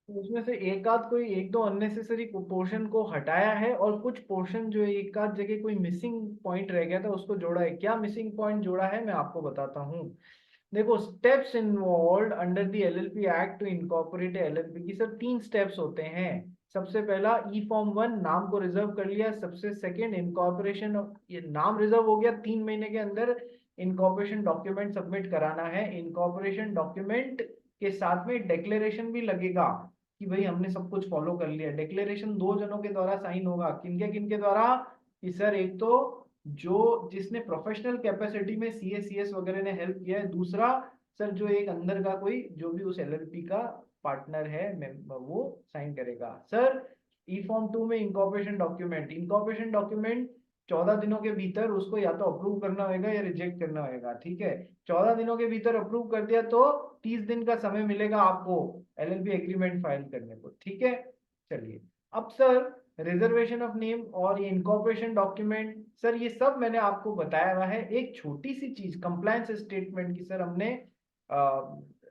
तो उसमें से एक आध कोई एक दो अननेसेसरी पोर्शन को हटाया है, और कुछ पोर्शन जो एक आध जगह कोई मिसिंग पॉइंट रह गया था उसको जोड़ा है। क्या मिसिंग पॉइंट जोड़ा है मैं आपको बताता हूँ। देखो, steps involve under the LLP act to incorporate LLP की सर तीन स्टेप्स होते हैं। सबसे पहला ई फॉर्म 1, नाम को रिजर्व कर लिया। सबसे सेकंड इनकॉर्पोरेशन, ये नाम रिजर्व हो गया, 3 महीने के अंदर इनकॉर्पोरेशन डॉक्यूमेंट सबमिट कराना है। इनकॉर्पोरेशन डॉक्यूमेंट के साथ में डिक्लेरेशन भी लगेगा कि भाई हमने सब कुछ फॉलो कर लिया। डिक्लेरेशन दो जनों के द्वारा साइन होगा। किनके द्वारा? कि सर एक तो जो जिसने प्रोफेशनल कैपेसिटी में सीए सीएस वगैरह ने हेल्प किया है, दूसरा सर जो एक अंदर का कोई जो भी उस एलएलपी का पार्टनर है वो साइन करेगा। सर ई फॉर्म 2 में इंकॉर्पोरेशन डॉक्यूमेंट 14 दिनों के भीतर उसको या तो अप्रूव करना होगा या रिजेक्ट करना होगा। ठीक है, 14 दिनों के भीतर अप्रूव कर दिया तो 30 दिन का समय मिलेगा आपको एलएलपी एग्रीमेंट फाइल करने को। ठीक है, चलिए। अब सर रिजर्वेशन ऑफ नेम और ये इनकॉर्पोरेशन डॉक्यूमेंट, सर ये सब मैंने आपको बताया हुआ है। एक छोटी सी चीज कंप्लायंस स्टेटमेंट की सर हमने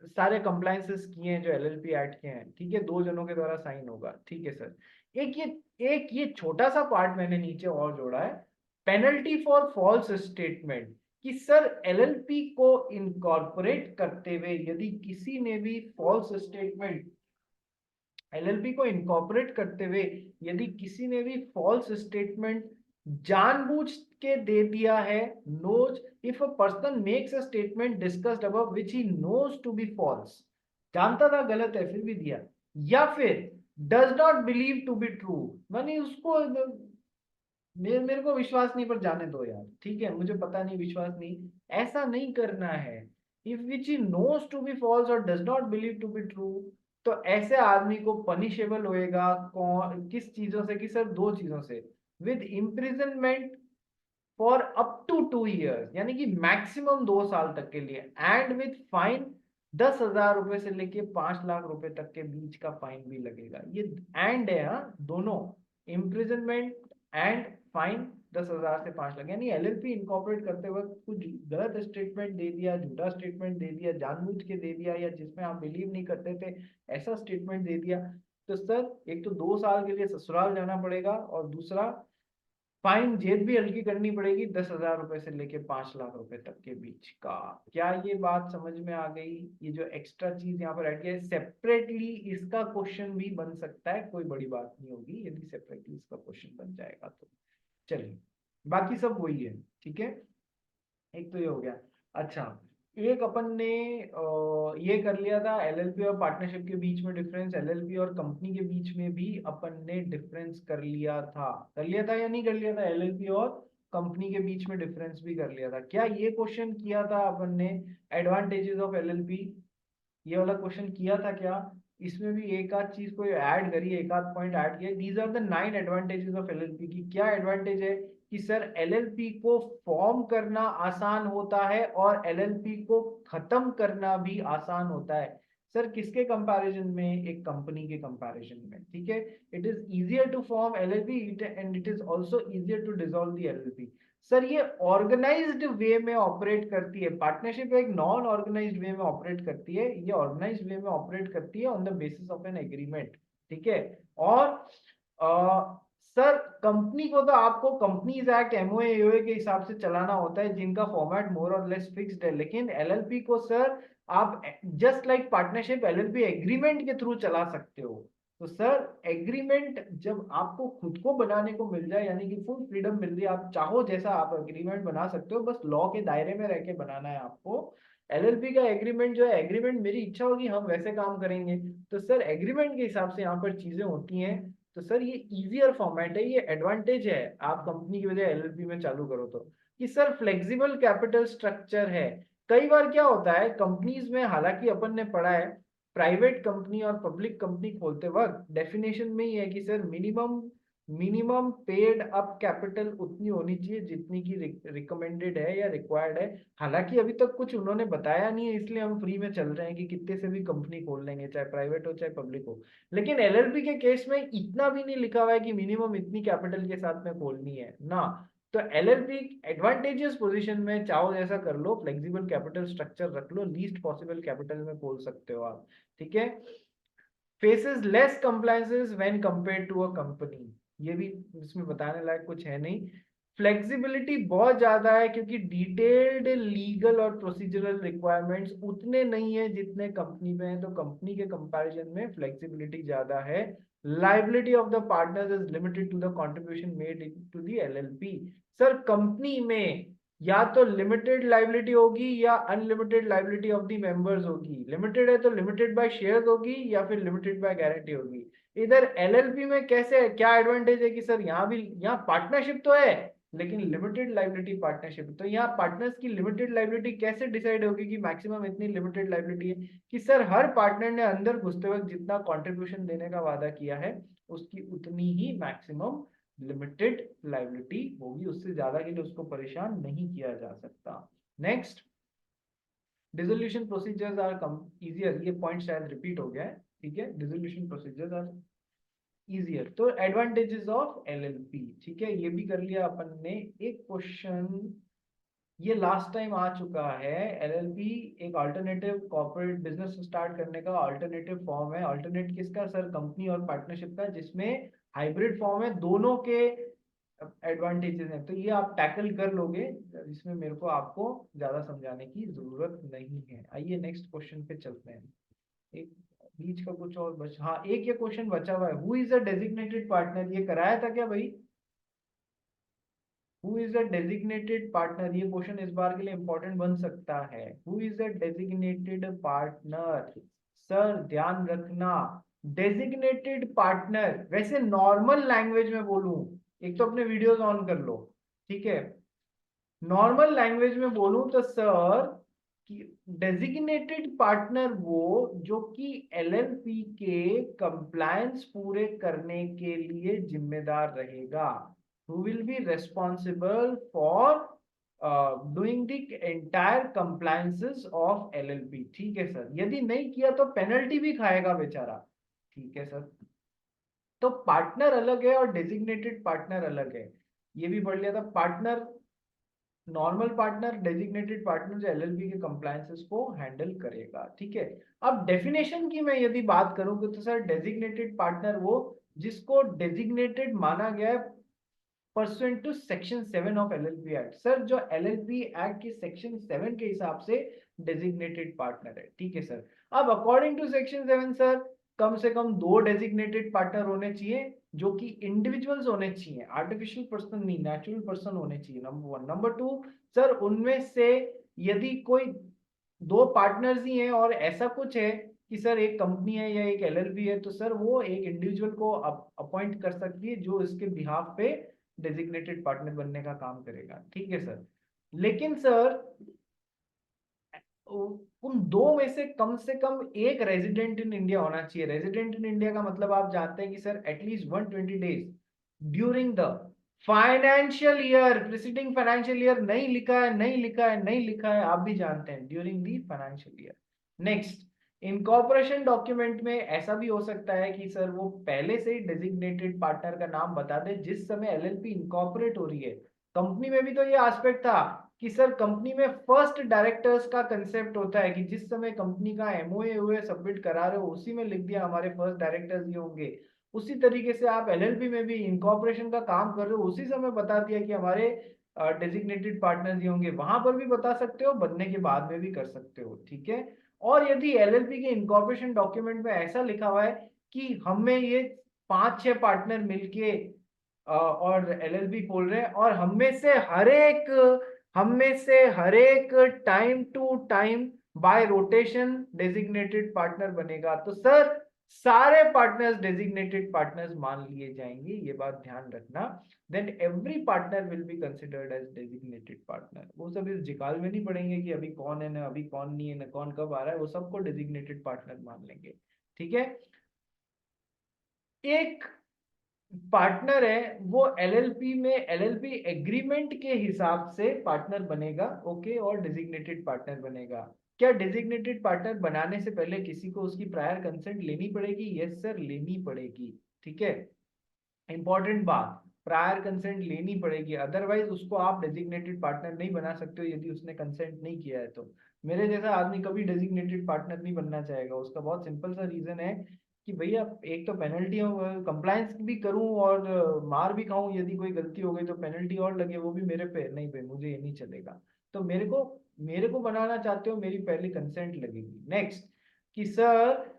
सारे कंप्लायंसेस किए हैं जो एलएलपी एक्ट के हैं। ठीक है, दो जनों के द्वारा साइन होगा। ठीक है सर, एक ये छोटा सा पार्ट मैंने नीचे और जोड़ा है, पेनल्टी फॉर फॉल्स स्टेटमेंट। कि सर एलएलपी को इनकॉर्पोरेट करते हुए यदि किसी ने भी फॉल्स स्टेटमेंट, एलएलपी को इनकॉर्पोरेट करते हुए यदि किसी ने भी फॉल्स स्टेटमेंट जानबूझ के दे दिया है, knows if a person makes a statement discussed above which he knows to be false, जानता था गलत है फिर भी दिया, या फिर does not believe to be true, मानी उसको मेरे को विश्वास नहीं पर जाने दो यार, ठीक है, मुझे पता नहीं, विश्वास नहीं, ऐसा नहीं करना है। If which he knows to be false और does not believe to be true, तो ऐसे आदमी को पनिशेबल होएगा कौन किस चीजों से? कि सर दो चीजों से, with imprisonment for up to 2 years, यानी कि मैक्सिमम 2 साल तक के लिए, एंड विद फाइन 10,000 रुपए से लेके 5 लाख रुपए तक के बीच का फाइन भी लगेगा। ये एंड है, हाँ, दोनों, इम्प्रिजनमेंट एंड फाइन 10,000 से 5 लाख। यानी एलएलपी इनकॉर्पोरेट करते वक्त कुछ गलत स्टेटमेंट दे दिया, झूठा स्टेटमेंट दे दिया, जानबूझ के दे दिया, या जिसमें आप बिलीव नहीं करते थे ऐसा स्टेटमेंट दे दिया, तो सर एक तो 2 साल के लिए ससुराल जाना पड़ेगा, और दूसरा फाइन जेल भी हल्की करनी पड़ेगी, 10,000 रुपए से लेके 5 लाख रुपए तक के बीच का। क्या ये बात समझ में आ गई? ये जो एक्स्ट्रा चीज यहाँ पर ऐड किया है सेपरेटली, इसका क्वेश्चन भी बन सकता है, कोई बड़ी बात नहीं होगी यदि सेपरेटली इसका क्वेश्चन बन जाएगा तो। चलिए, बाकी सब वही है। ठीक है, एक तो ये हो गया। अच्छा, एक अपन ने ये कर लिया था एलएलपी और पार्टनरशिप के बीच में डिफरेंस, एलएलपी और कंपनी के बीच में भी अपन ने डिफरेंस कर लिया था या नहीं कर लिया था? एलएलपी और कंपनी के बीच में डिफरेंस भी कर लिया था। क्या ये क्वेश्चन किया था अपन ने, एडवांटेजेस ऑफ एलएलपी, ये वाला क्वेश्चन किया था क्या? इसमें भी एक आध चीज को ऐड करिए, एक आध पॉइंट ऐड किया। These are the 9 advantages of LLP की। क्या एडवांटेज है? कि सर एलएलपी को फॉर्म करना आसान होता है और एलएलपी को खत्म करना भी आसान होता है। सर किसके कंपैरिजन में? एक कंपनी के कंपैरिजन में। ठीक है, it is easier to form LLP and it is also easier to dissolve the LLP. Sir ये ऑर्गेनाइज्ड वे में ऑपरेट करती है, पार्टनरशिप एक नॉन ऑर्गेनाइज्ड वे में ऑपरेट करती है, ये ऑर्गेनाइज्ड वे में ऑपरेट करती है on the basis of an agreement. ठीक है, और सर कंपनी को तो आपको कंपनीज एक्ट एमओए एओए के हिसाब से चलाना होता है, जिनका फॉर्मेट मोर और लेस फिक्स्ड है। लेकिन एलएलपी को सर आप just like partnership LLP agreement के थ्रू चला सकते हो। तो सर एग्रीमेंट जब आपको खुद को बनाने को मिल जाए, यानी कि फुल फ्रीडम मिल रही है, आप चाहो जैसा आप एग्रीमेंट बना सकते हो, बस लॉ के दायरे में रह के बनाना है आपको। एलएलपी का एग्रीमेंट जो है, एग्रीमेंट मेरी इच्छा होगी हम वैसे काम करेंगे, तो सर एग्रीमेंट के हिसाब से यहाँ पर चीजें होती हैं। तो सर ये इजियर फॉर्मेट है, ये एडवांटेज है आप कंपनी की वजह एलएलपी में चालू करो तो। कि सर फ्लेक्सिबल कैपिटल स्ट्रक्चर है। कई बार क्या होता है कंपनीज में, हालांकि अपन ने पढ़ा है प्राइवेट कंपनी और पब्लिक कंपनी खोलते वक्त डेफिनेशन में ही है कि sir minimum minimum paid up capital उतनी होनी चाहिए जितनी की रिकमेंडेड है या रिक्वायर्ड है। हालांकि अभी तक कुछ उन्होंने बताया नहीं है, इसलिए हम फ्री में चल रहे हैं कि कितने से भी कंपनी खोल लेंगे, चाहे प्राइवेट हो चाहे पब्लिक हो। लेकिन एलएलपी के केस में इतना भी नहीं लिखा हुआ है कि मिनिमम इतनी कैपिटल के साथ में खोलनी है ना। तो एलएलपी एडवांटेजियस पोजीशन में, चाहो जैसा कर लो, फ्लेक्सिबल कैपिटल स्ट्रक्चर रख लो, लीस्ट पॉसिबल कैपिटल में खोल सकते हो आप। ठीक है, faces less compliances when compare to a company, ये भी इसमें बताने लायक कुछ है नहीं। फ्लेक्सिबिलिटी बहुत ज्यादा है क्योंकि डिटेल्ड लीगल और प्रोसीजरल रिक्वायरमेंट्स उतने नहीं है जितने कंपनी में है, तो कंपनी के कंपैरिजन में फ्लेक्सिबिलिटी ज्यादा है। Liability of the partners is limited to the contribution made to the LLP. Sir company में या तो लिमिटेड लाइबिलिटी होगी या unlimited liability of the members होगी। लिमिटेड है तो लिमिटेड बाय शेयर्स होगी या फिर लिमिटेड बाय गारंटी होगी। इधर एलएलपी में कैसे है, क्या एडवांटेज है कि सर यहाँ भी, यहाँ पार्टनरशिप तो है लेकिन लिमिटेड लाइबिलिटी पार्टनरशिप, तो यहाँ पार्टनर्स की लिमिटेड लाइबिलिटी कैसे डिसाइड होगी कि मैक्सिमम इतनी लिमिटेड लाइबिलिटी है कि सर हर पार्टनर ने अंदर घुसते वक्त जितना कंट्रीब्यूशन देने का वादा किया है उसकी उतनी ही मैक्सिमम लिमिटेड लाइबिलिटी होगी, उससे ज्यादा के लिए उसको परेशान नहीं किया जा सकता। Next, dissolution procedures are come easier, ये पॉइंट शायद रिपीट हो गया है, ठीक है। डिसोल्यूशन प्रोसीजर्स आर इजियर, तो एडवांटेजेस ऑफ एलएलपी, ठीक है, ये भी कर लिया अपन ने। एक क्वेश्चन ये लास्ट टाइम आ चुका है, एलएलपी एक अल्टरनेटिव कॉर्पोरेट बिजनेस स्टार्ट करने का अल्टरनेटिव फॉर्म है। अल्टरनेट किसका सर, कंपनी और पार्टनरशिप का, जिसमें हाइब्रिड फॉर्म है, दोनों के एडवांटेजेस हैं, तो ये आप टैकल कर लोगे, इसमें मेरे को आपको ज्यादा समझाने की जरूरत नहीं है। आइए नेक्स्ट क्वेश्चन पे चलते हैं। एक बीच का कुछ और बच, हाँ एक ये क्वेश्चन बचा हुआ है, who is a designated partner, ये कराया था क्या भाई? Who is a designated partner, ये क्वेश्चन इस बार के लिए इंपॉर्टेंट बन सकता है। Who is a designated partner, sir ध्यान रखना, डेजिग्नेटेड पार्टनर वैसे नॉर्मल लैंग्वेज में बोलूं, एक तो अपने वीडियोस ऑन कर लो, ठीक है, नॉर्मल लैंग्वेज में बोलूं तो सर कि डेजिग्नेटेड पार्टनर वो जो कि एलएलपी के कंप्लायंस पूरे करने के लिए जिम्मेदार रहेगा, who will be responsible for doing the entire compliances of LLP, ठीक है सर। यदि नहीं किया तो पेनल्टी भी खाएगा बेचारा, ठीक है सर। तो पार्टनर अलग है और डेजिग्नेटेड पार्टनर अलग है, ये भी पढ़ लिया था। Partner, normal partner, designated partner जो एलएलपी के कंप्लायंसेस को हैंडल करेगा, ठीक है। अब डेफिनेशन की मैं यदि बात करूं तो सर डेजिग्नेटेड पार्टनर वो जिसको डेजिग्नेटेड माना गया है pursuant to section 7 of LLP act, sir जो एलएलपी एक्ट के सेक्शन 7 के हिसाब से डेजिग्नेटेड पार्टनर है, ठीक है सर। अब अकॉर्डिंग टू सेक्शन 7 सर कम से कम 2 डेजिग्नेटेड पार्टनर होने चाहिए जो कि इंडिविजुअल्स होने चाहिए, आर्टिफिशियल पर्सन नहीं, नेचुरल पर्सन होने चाहिए, नंबर 1। नंबर 2 सर उनमें से यदि कोई 2 पार्टनर्स ही हैं और ऐसा कुछ है कि सर एक कंपनी है या एक एलएलपी है, तो सर वो एक इंडिविजुअल को अपॉइंट कर सकती है जो इसके बिहाफ पे डेजिग्नेटेड पार्टनर बनने का काम करेगा, ठीक है सर। लेकिन सर उन 2 में से कम एक रेजिडेंट इन इंडिया होना चाहिए। रेजिडेंट इन इंडिया का मतलब आप जानते हैं कि sir at least 120 days during the financial year, preceding financial year, नहीं लिखा है, नहीं लिखा है, नहीं लिखा है, आप भी जानते हैं, during the financial year. Next, incorporation document में ऐसा भी हो सकता है कि सर वो पहले से ही डेजिग्नेटेड पार्टनर का नाम बता दे जिस समय एलएलपी इनकॉर्पोरेट हो रही है। कंपनी में भी तो ये एस्पेक्ट था कि सर कंपनी में फर्स्ट डायरेक्टर्स का कंसेप्ट होता है कि जिस समय कंपनी का एमओए हुए सबमिट करा रहे हो उसी में लिख दिया हमारे फर्स्ट डायरेक्टर्स ये होंगे। उसी तरीके से आप एलएलपी में भी इनकॉर्पोरेशन का काम कर रहे हो उसी समय बता दिया कि हमारे डेजिग्नेटेड पार्टनर्स ये होंगे, वहां पर भी बता सकते हो, बनने के बाद में भी कर सकते हो, ठीक है। और यदि एलएलपी के इनकॉर्पोरेशन डॉक्यूमेंट में ऐसा लिखा हुआ है कि हमें ये 5-6 पार्टनर मिलके और एलएलबी खोल रहे हैं और हम में से हर एक time to time by rotation designated partner बनेगा, तो सर सारे पार्टनर्स डेजिग्नेटेड पार्टनर्स मान लिए जाएंगे, ये बात ध्यान रखना। Then every partner will be considered as designated partner. वो सब इस जिकाल में नहीं पड़ेंगे कि अभी कौन है ना अभी कौन नहीं है ना कौन कब आ रहा है, वो सबको डेजिग्नेटेड पार्टनर मान लेंगे, ठीक है। एक पार्टनर है वो एलएलपी में एलएलपी एग्रीमेंट के हिसाब से पार्टनर बनेगा, ओके, और डेजिग्नेटेड पार्टनर बनेगा। क्या डेजिग्नेटेड पार्टनर बनाने से पहले किसी को उसकी प्रायर कंसेंट लेनी पड़ेगी? यस सर, लेनी पड़ेगी, ठीक है। इंपॉर्टेंट बात, प्रायर कंसेंट लेनी पड़ेगी, अदरवाइज उसको आप डेजिग्नेटेड पार्टनर नहीं बना सकते हो यदि उसने कंसेंट नहीं किया है तो। मेरे जैसा आदमी कभी डेजिग्नेटेड पार्टनर नहीं बनना चाहेगा, उसका बहुत सिंपल सा रीजन है कि भैया एक तो पेनल्टी कंप्लायंस भी करूं और मार भी खाऊं, यदि कोई गलती हो गई तो पेनल्टी और लगे, वो भी मेरे पे, नहीं भाई मुझे ये नहीं चलेगा। तो मेरे को बनाना चाहते हो, मेरी पहली कंसेंट लगेगी। नेक्स्ट, कि सर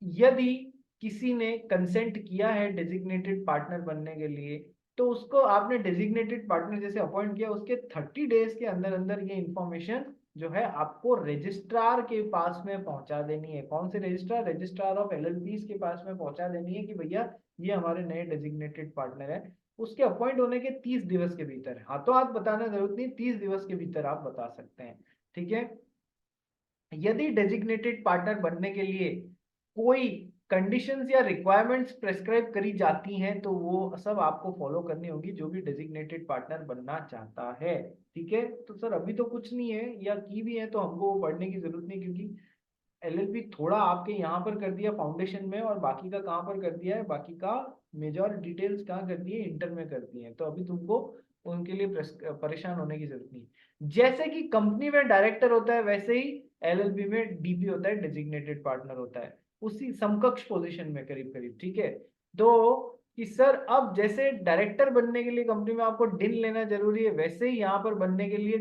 यदि किसी ने कंसेंट किया है डेजिग्नेटेड पार्टनर बनने के लिए, तो उसको आपने डेजिग्नेटेड पार्टनर जैसे अपॉइंट किया, उसके 30 डेज के अंदर अंदर ये इंफॉर्मेशन जो है आपको रजिस्ट्रार के पास में पहुंचा देनी है। कौन से रजिस्ट्रार? रजिस्ट्रार ऑफ एलएलपीज के पास में पहुंचा देनी है कि भैया ये हमारे नए डेजिग्नेटेड पार्टनर है। उसके अपॉइंट होने के 30 दिवस के भीतर, हाथों हाथ बताना जरूरत नहीं, 30 दिवस के भीतर आप बता सकते हैं। ठीक है। यदि डेजिग्नेटेड पार्टनर बनने के लिए कोई कंडीशंस या रिक्वायरमेंट्स प्रेस्क्राइब करी जाती हैं, तो वो सब आपको फॉलो करनी होगी, जो भी डेजिग्नेटेड पार्टनर बनना चाहता है। ठीक है। तो सर अभी तो कुछ नहीं है, या की भी है तो हमको वो पढ़ने की जरूरत नहीं, क्योंकि एलएलबी थोड़ा आपके यहाँ पर कर दिया फाउंडेशन में, और बाकी का कहाँ पर कर दिया है, बाकी का मेजर डिटेल्स कहाँ कर दी है, इंटर में कर दी है। तो अभी तुमको उनके लिए परेशान होने की जरूरत नहीं। जैसे कि कंपनी में डायरेक्टर होता है, वैसे ही एलएलबी में डीपी होता है, डेजिग्नेटेड पार्टनर होता है, उसी समकक्ष पोजीशन में करीब करीब। ठीक है। तो कि सर अब जैसे डायरेक्टर बनने के लिए कंपनी में आपको डिन लेना जरूरी है, वैसे ही यहाँ पर बनने के लिए,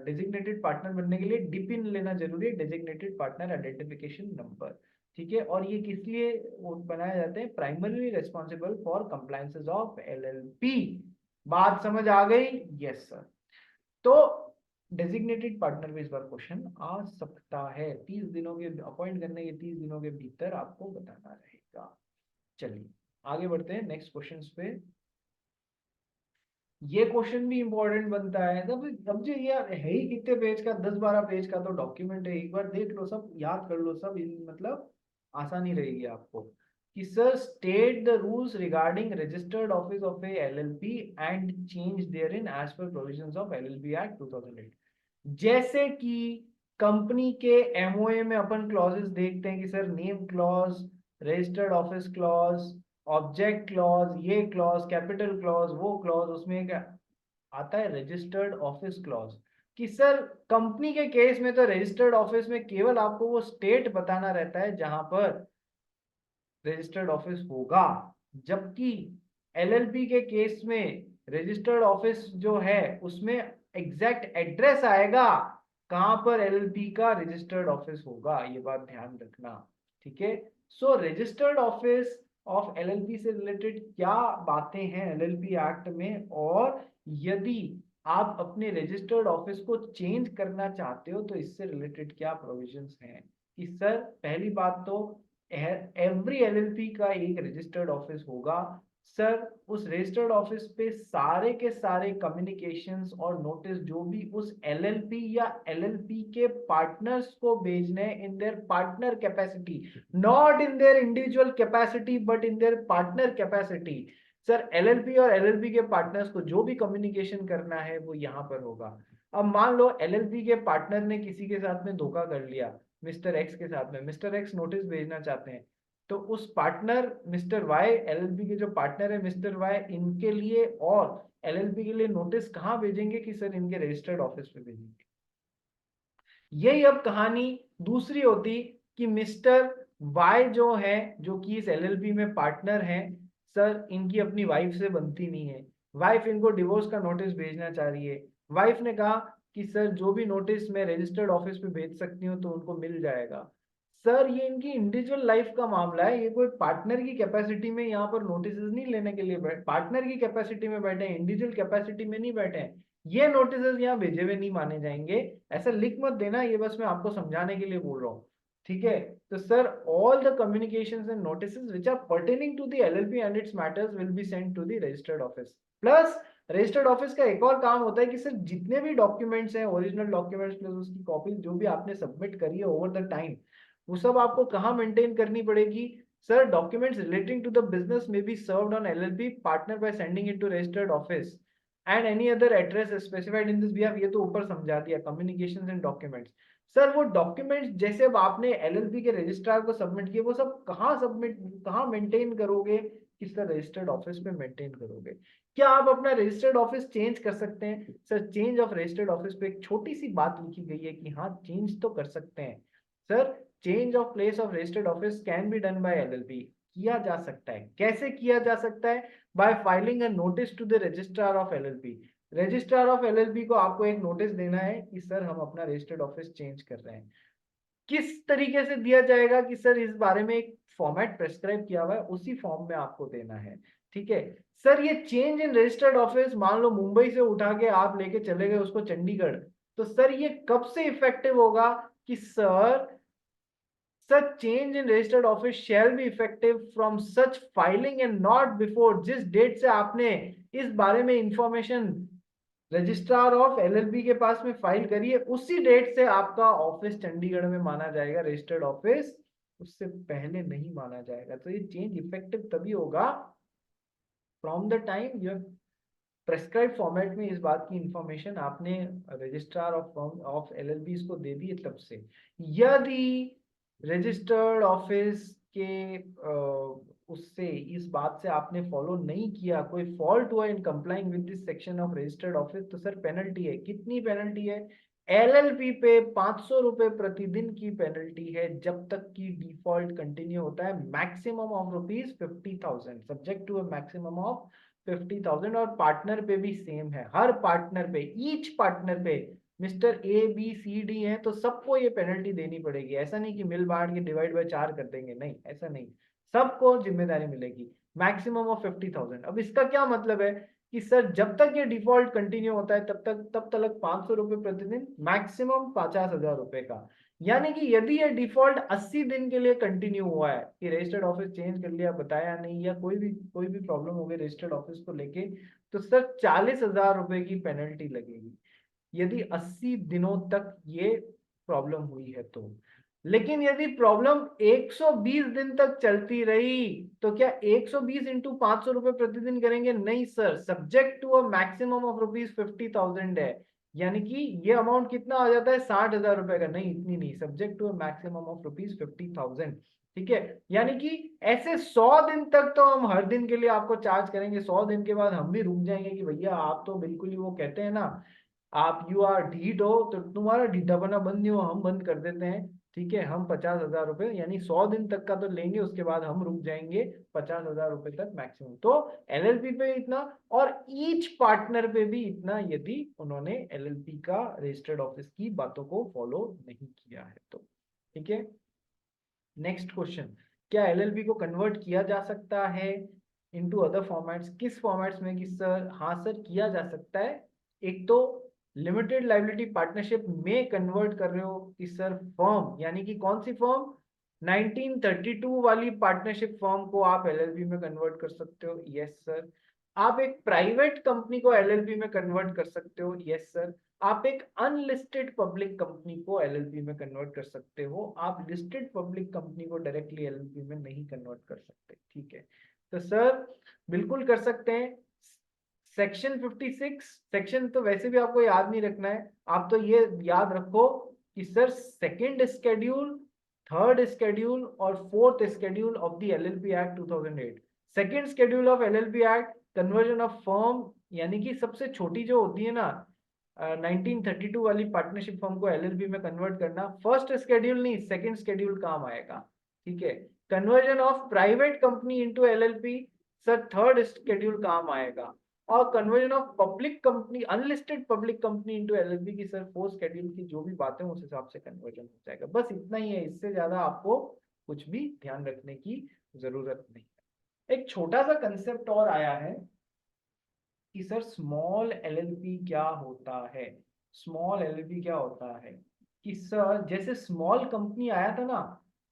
डेजिग्नेटेड पार्टनर बनने के लिए डिपिन लेना जरूरी है, डेजिग्नेटेड पार्टनर आइडेंटिफिकेशन नंबर। ठीक है। और ये किस लिए वो बनाए जाते हैं? Primary responsible for compliances of LLP. बात समझ आ गई? Yes sir. तो डेजिग्नेटेड पार्टनर में इस बार क्वेश्चन आ सकता है, 30 दिनों के अपॉइंट करने के 30 दिनों के भीतर आपको बताना रहेगा। चलिए आगे बढ़ते हैं नेक्स्ट क्वेश्चन पे। ये क्वेश्चन भी इंपॉर्टेंट बनता है। अब जो यार है ही कितने पेज का, 10-12 पेज का तो डॉक्यूमेंट है, एक बार देख लो, सब याद कर लो, सब मतलब आसानी रहेगी आपको। कि sir state the rules regarding registered office of a LLP and change there in as per provisions of LLP act 2008। जैसे कि कंपनी के एमओए में अपन क्लॉजेस देखते हैं कि sir name clause, registered office clause, object clause, ये clause, capital clause, वो clause, उसमें क्या आता है? Registered office clause. कि सर कंपनी के केस में तो रजिस्टर्ड ऑफिस में केवल आपको वो स्टेट बताना रहता है जहां पर रजिस्टर्ड ऑफिस होगा, जबकि एलएलपी के केस में रजिस्टर्ड ऑफिस जो है उसमें एग्जैक्ट एड्रेस आएगा कहां पर एलएलपी का रजिस्टर्ड ऑफिस होगा, ये बात ध्यान रखना। ठीक है। सो रजिस्टर्ड ऑफिस ऑफ एलएलपी से रिलेटेड क्या बातें हैं एलएलपी एक्ट में, और यदि आप अपने रजिस्टर्ड ऑफिस को चेंज करना चाहते हो तो इससे रिलेटेड क्या प्रोविजंस हैं। कि सर पहली बात तो एवरी एलएलपी का एक रजिस्टर्ड ऑफिस होगा। सर उस रजिस्टर्ड ऑफिस पे सारे के सारे कम्युनिकेशंस और नोटिस जो भी उस एलएलपी या एलएलपी के पार्टनर्स को भेजने in their partner capacity, not in their individual capacity but in their partner capacity. Sir LLP और एलएलपी के पार्टनर्स को जो भी कम्युनिकेशन करना है वो यहाँ पर होगा। अब मान लो एलएलपी के पार्टनर ने किसी के साथ में धोखा कर लिया, मिस्टर एक्स के साथ में, मिस्टर एक्स नोटिस भेजना चाहते हैं, तो उस पार्टनर मिस्टर वाई, एलएलपी के जो पार्टनर है मिस्टर वाई, इनके लिए और एलएलपी के लिए नोटिस कहाँ भेजेंगे? कि सर इनके रजिस्टर्ड ऑफिस पे भेजेंगे। यही अब कहानी दूसरी होती कि मिस्टर वाई जो है, जो कि इस एलएलपी में पार्टनर है, सर इनकी अपनी वाइफ से बनती नहीं है, वाइफ इनको डिवोर्स का नोटिस भेजना चाह रही है। वाइफ ने कहा कि सर जो भी नोटिस मैं रजिस्टर्ड ऑफिस पे भेज सकती हूँ तो उनको मिल जाएगा। सर ये इनकी इंडिविजुअल लाइफ का मामला है, ये कोई पार्टनर की कैपेसिटी में यहाँ पर नोटिस नहीं लेने के लिए बैठे, पार्टनर की कैपेसिटी में बैठे हैं, इंडिविजुअल कैपेसिटी में नहीं बैठे हैं। ये नोटिस यहाँ भेजे हुए नहीं माने जाएंगे। ऐसा लिख मत देना, ये बस मैं आपको समझाने के लिए बोल रहा हूँ। ठीक है। तो sir all the communications and notices which are pertaining to the LLP and its matters will be sent to the registered office. Plus registered office का एक और काम होता है कि सर जितने भी डॉक्यूमेंट्स हैं, ओरिजिनल डॉक्यूमेंट्स प्लस उसकी कॉपी जो भी आपने सबमिट करी है ओवर द टाइम, वो सब आपको कहाँ मेंटेन करनी पड़ेगी? Sir documents relating to the business may be served on LLP partner by sending it to registered office and any other address specified in this behalf. ये तो ऊपर समझा दिया कम्युनिकेशंस एंड डॉक्यूमेंट्स। सर वो documents जैसे अब आपने LLP के रजिस्ट्रार को सबमिट किए, वो सब कहाँ मेंटेन करोगे? किस तरह रजिस्टर्ड ऑफिस पे मेंटेन करोगे? क्या आप अपना रजिस्टर्ड ऑफिस चेंज कर सकते हैं? Sir change of registered office पे एक छोटी सी बात लिखी गई है कि हाँ चेंज तो कर सकते हैं। Sir change of place of registered office can be done by LLP, किया जा सकता है। कैसे किया जा सकता है? By filing a notice to the registrar of LLP. Registrar of LLP को आपको एक नोटिस देना है कि सर हम अपना रजिस्टर्ड ऑफिस चेंज कर रहे हैं। किस तरीके से दिया जाएगा कि सर इस बारे में एक फॉर्मेट प्रेस्क्राइब किया हुआ है, उसी फॉर्म में आपको देना है। ठीक है सर, ये चेंज इन रजिस्टर्ड ऑफिस मान लो मुंबई से उठा के आप लेके चले गए उसको चंडीगढ़, तो सर ये कब से इफेक्टिव होगा कि sir such change in registered office shall be effective from such filing and not before, जिस डेट से आपने इस बारे में इंफॉर्मेशन रजिस्ट्रार ऑफ एलएलबी के पास में फाइल करिए, उसी डेट से आपका ऑफिस चंडीगढ़ में माना जाएगा रजिस्टर्ड ऑफिस, उससे पहले नहीं माना जाएगा। तो ये चेंज इफेक्टिव तभी होगा from the time you prescribe format में इस बात की इंफॉर्मेशन आपने रजिस्ट्रार ऑफ एलएलबी को दे दी तब से। यदि रजिस्टर्ड ऑफिस के उससे इस बात से आपने फॉलो नहीं किया, कोई फॉल्ट हुआ इन complying with this section of registered office, तो सर पेनल्टी है। कितनी पेनल्टी है? एलएलपी पे 500 रुपए प्रतिदिन की पेनल्टी है जब तक की डिफॉल्ट कंटिन्यू होता है। Maximum of rupees 50,000, subject to a maximum of 50,000। और पार्टनर पे भी सेम है, हर पार्टनर पे, ईच पार्टनर पे mister A B C D है तो सबको ये पेनल्टी देनी पड़ेगी। ऐसा नहीं कि मिल बांट के डिवाइड बाय 4 कर देंगे, नहीं ऐसा नहीं, सबको जिम्मेदारी मिलेगी। Maximum of 50,000। अब इसका क्या मतलब है कि सर जब तक ये डिफॉल्ट कंटिन्यू होता है तब तक 500 रुपए प्रतिदिन, मैक्सिमम 50,000 रुपए का। यानी कि यदि ये डिफॉल्ट 80 दिन के लिए कंटिन्यू हुआ है कि रजिस्टर्ड ऑफिस चेंज कर लिया, बताया नहीं, या कोई भी प्रॉब्लम हो गई रजिस्टर्ड ऑफिस को लेके, तो सर 40,000 रुपए की पेनल्टी लगेगी यदि 80 दिनों तक ये प्रॉब्लम हुई है तो। लेकिन यदि प्रॉब्लम 120 दिन तक चलती रही तो क्या 120 इंटू 500 रुपए प्रतिदिन करेंगे? नहीं sir, subject to a maximum of rupees 50,000 है। यानी कि ये अमाउंट कितना आ जाता है? 60,000 रुपए का। नहीं, इतनी नहीं, subject to a maximum of rupees 50,000। ठीक है, यानी कि ऐसे 100 दिन तक तो हम हर दिन के लिए आपको चार्ज करेंगे। 100 दिन के बाद हम भी रुक जाएंगे कि भैया आप तो बिल्कुल ही, वो कहते हैं ना, आप यू आर ढीठ हो तो तुम्हारा ढीठापना बंद नहीं हो, हम बंद कर देते हैं। ठीक है, हम 50,000 रुपए यानी 100 दिन तक का तो लेंगे, उसके बाद हम रुक जाएंगे 50,000 रुपए तक मैक्सिमम। तो एलएलपी पे इतना, और ईच पार्टनर पे भी इतना, यदि उन्होंने एलएलपी का रजिस्टर्ड ऑफिस की बातों को फॉलो नहीं किया है तो। ठीक है, नेक्स्ट क्वेश्चन, क्या एलएलपी को कन्वर्ट किया जा सकता है इनटू अदर फॉर्मेट्स? किस फॉर्मेट्स में? कि सर हाँ सर, किया जा सकता है। एक तो लिमिटेड लाइबिलिटी पार्टनरशिप में कन्वर्ट कर रहे हो कि सर फर्म, यानी कि कौन सी फर्म? 1932 वाली पार्टनरशिप फर्म को आप एलएलपी में कन्वर्ट कर सकते हो, यस सर। आप एक प्राइवेट कंपनी को एलएलपी में कन्वर्ट कर सकते हो, यस सर। आप एक अनलिस्टेड पब्लिक कंपनी को एलएलपी में कन्वर्ट कर सकते हो, आप लिस्टेड पब्लिक कंपनी को डायरेक्टली एलएलपी में नहीं कन्वर्ट कर सकते। ठीक है, तो सर बिल्कुल कर सकते हैं। सेक्शन 56, सेक्शन तो वैसे भी आपको याद नहीं रखना है, आप तो ये याद रखो कि sir second schedule, third schedule और fourth schedule of the LLP act 2008। Second schedule of LLP act, conversion of firm, यानी कि सबसे छोटी जो होती है ना 1932 वाली पार्टनरशिप फर्म को एलएलपी में कन्वर्ट करना। फर्स्ट शेड्यूल नहीं, सेकंड शेड्यूल काम आएगा। ठीक है, conversion of private company into LLP, sir third schedule काम आएगा। और conversion of public company, unlisted public company into LLP की सर फोर्थ शेड्यूल की जो भी बातें उस हिसाब से कन्वर्जन हो जाएगा। बस इतना ही है, इससे ज्यादा आपको कुछ भी ध्यान रखने की जरूरत नहीं है। एक छोटा सा कंसेप्ट और आया है कि सर स्मॉल एलएलपी क्या होता है? स्मॉल एलएलपी क्या होता है कि सर जैसे स्मॉल कंपनी आया था ना,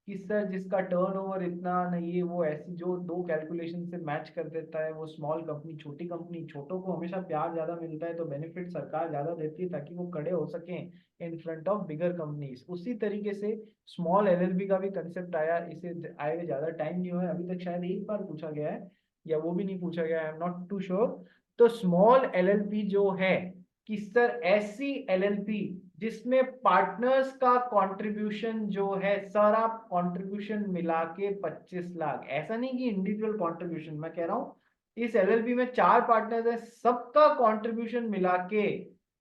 कि सर जिसका टर्नओवर इतना नहीं है, वो ऐसी जो दो कैलकुलेशन से मैच कर देता है वो स्मॉल कंपनी। छोटी कंपनी, छोटों को हमेशा प्यार ज्यादा मिलता है तो बेनिफिट सरकार ज्यादा देती है ताकि वो खड़े हो सके in front of bigger companies. उसी तरीके से स्मॉल एलएलपी का भी कंसेप्ट आया। इसे आए हुए ज्यादा टाइम नहीं हुआ है, अभी तक शायद एक बार पूछा गया है या वो भी नहीं पूछा गया, I am not too sure. तो स्मॉल एलएलपी जो है कि सर ऐसी एलएलपी जिसमें पार्टनर्स का कंट्रीब्यूशन जो है, सारा कंट्रीब्यूशन मिला के 25 लाख, ऐसा नहीं कि इंडिविजुअल कंट्रीब्यूशन, मैं कह रहा हूं इस एलएलपी में 4 पार्टनर्स है, सबका कंट्रीब्यूशन मिला के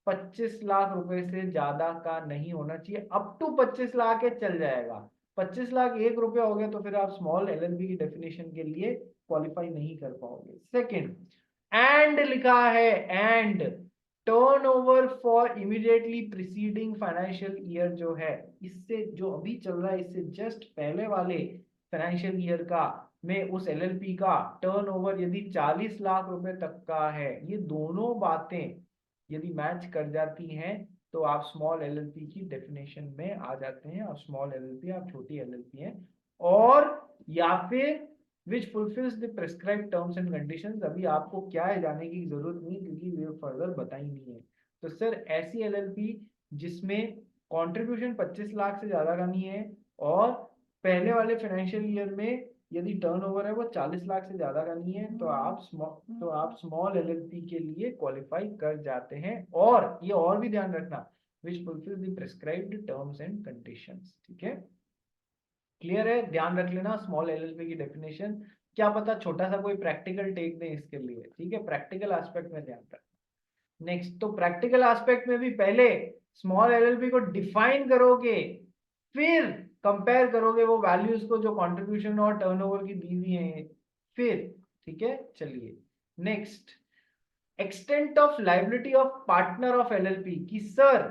25 लाख रुपए से ज्यादा का नहीं होना चाहिए। अप टू 25 लाख है चल जाएगा, 25 लाख 1 रुपया हो गया तो फिर आप स्मॉल एलएलपी की डेफिनेशन के लिए क्वालिफाई नहीं कर पाओगे। सेकंड, एंड लिखा है, and turnover for immediately preceding financial year जो है, इससे जो अभी चल रहा है इससे जस्ट पहले वाले फाइनेंशियल ईयर का में उस एलएलपी का टर्नओवर यदि 40 लाख रुपए तक का है, ये दोनों बातें यदि मैच कर जाती हैं तो आप स्मॉल एलएलपी की डेफिनेशन में आ जाते हैं, और स्मॉल एलएलपी आप छोटी एलएलपी हैं। और या फिर which fulfils the prescribed terms and conditions, अभी आपको क्या है जाने की जरूरत नहीं क्योंकि वे फर्दर बताई नहीं है। तो सर ऐसी एलएलपी जिसमें कंट्रीब्यूशन 25 लाख से ज्यादा का नहीं है और पहले वाले फाइनेंशियल ईयर में यदि टर्नओवर है वो 40 लाख से ज्यादा का नहीं है, तो आप स्मॉल एलएलपी के लिए क्वालिफाई कर जाते हैं। और ये और भी ध्यान रखना, which fulfil the prescribed terms and conditions. ठीक है, क्लियर है, ध्यान रख लेना स्मॉल एलएलपी की डेफिनेशन। क्या पता छोटा सा कोई प्रैक्टिकल टेक दें इसके लिए। ठीक है, प्रैक्टिकल एस्पेक्ट में ध्यान रखना। नेक्स्ट, तो प्रैक्टिकल एस्पेक्ट में भी पहले स्मॉल एलएलपी को डिफाइन करोगे, फिर कंपेयर करोगे वो वैल्यूज को जो कंट्रीब्यूशन और टर्नओवर की दी हुई है फिर। ठीक है, चलिए next, extent of liability of partner of LLP की सर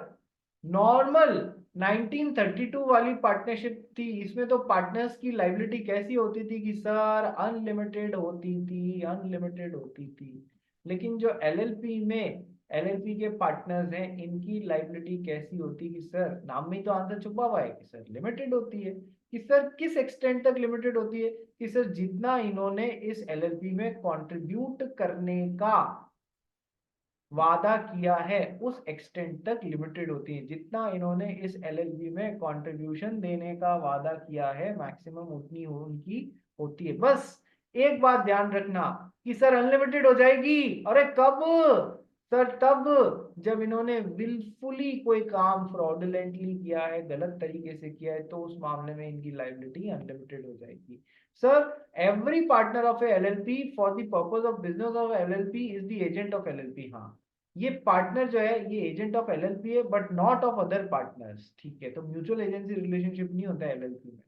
नॉर्मल 1932 वाली पार्टनरशिप थी, इसमें तो पार्टनर्स की लाइबिलिटी कैसी होती थी कि सर अनलिमिटेड होती थी, अनलिमिटेड होती थी। लेकिन जो एलएलपी में एलएलपी के पार्टनर्स हैं इनकी लाइबिलिटी कैसी होती कि सर, नाम में तो आंसर छुपा हुआ है कि सर लिमिटेड होती है। कि सर किस एक्सटेंट तक लिमिटेड होती है कि सर जितना इन्होंने इस एलएलपी में कंट्रीब्यूट करने का वादा किया है उस एक्सटेंट तक लिमिटेड होती है। जितना इन्होंने इस एलएलबी में कंट्रीब्यूशन देने का वादा किया है मैक्सिमम उतनी उनकी होती है। बस एक बात ध्यान रखना कि सर अनलिमिटेड हो जाएगी, अरे कब सर, तब जब इन्होंने विलफुली कोई काम फ्रॉडुलेंटली किया है, गलत तरीके से किया है, तो उस मामले में इनकी लाइबिलिटी अनलिमिटेड हो जाएगी। Sir every partner of a LLP for the purpose of business of LLP is the agent of LLP. हाँ, ये पार्टनर जो है ये एजेंट ऑफ एलएलपी है but not of other partners. ठीक है, तो म्यूचुअल एजेंसी रिलेशनशिप नहीं होता है एलएलपी में,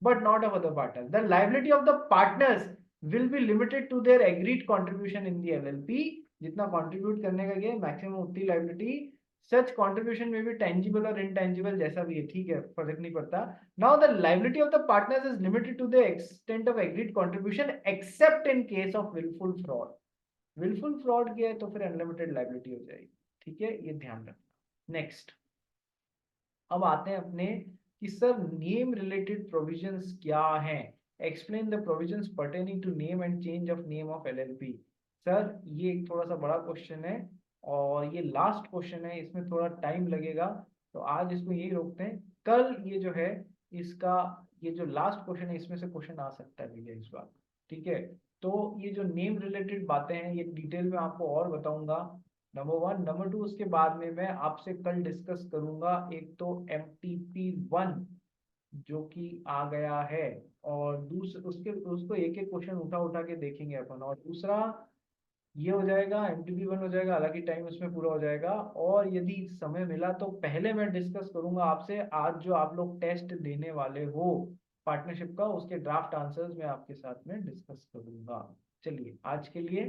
but not of other partners. The liability of the partners will be limited to their agreed contribution in the LLP. जितना contribute करने का गया मैक्सिमम उतनी लाइबिलिटी। सच कंट्रीब्यूशन में भी टेंजिबल और इनटेंजिबल जैसा भी है, ठीक है, फर्क नहीं पड़ता। Now the liability of the partners is limited to the extent of agreed contribution except in case of wilful fraud. Wilful fraud किया है तो फिर अनलिमिटेड लाइबिलिटी हो जाएगी। ठीक है, ये ध्यान रखना। नेक्स्ट, अब आते हैं अपने कि सर नेम रिलेटेड प्रोविजंस क्या हैं। Explain the provisions pertaining to name and change of name of LLP. Sir ये एक थोड़ा सा बड़ा क्वेश्चन है और ये लास्ट क्वेश्चन है, इसमें थोड़ा टाइम लगेगा, तो आज इसको यही रोकते हैं। कल ये जो है इसका ये जो लास्ट क्वेश्चन है इसमें से क्वेश्चन आ सकता है भैया इस बार। ठीक है, तो ये जो नेम रिलेटेड बातें हैं ये डिटेल में आपको और बताऊंगा, नंबर वन। नंबर टू, उसके बाद में मैं आपसे कल डिस्कस करूंगा एक तो MTP1 जो कि आ गया है, और दूसरे उसके उसको एक एक क्वेश्चन उठा उठा के देखेंगे अपन, और दूसरा ये हो जाएगा MTP1 हो जाएगा, हालांकि टाइम उसमें पूरा हो जाएगा। और यदि समय मिला तो पहले मैं डिस्कस करूंगा आपसे आज जो आप लोग टेस्ट देने वाले हो पार्टनरशिप का, उसके ड्राफ्ट आंसर्स मैं आपके साथ में डिस्कस करूंगा। चलिए आज के लिए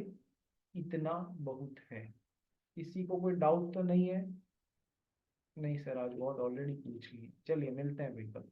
इतना बहुत है। किसी को कोई डाउट तो नहीं है? नहीं सर, आज बहुत ऑलरेडी पूछ लिए। चलिए मिलते हैं भाई कल।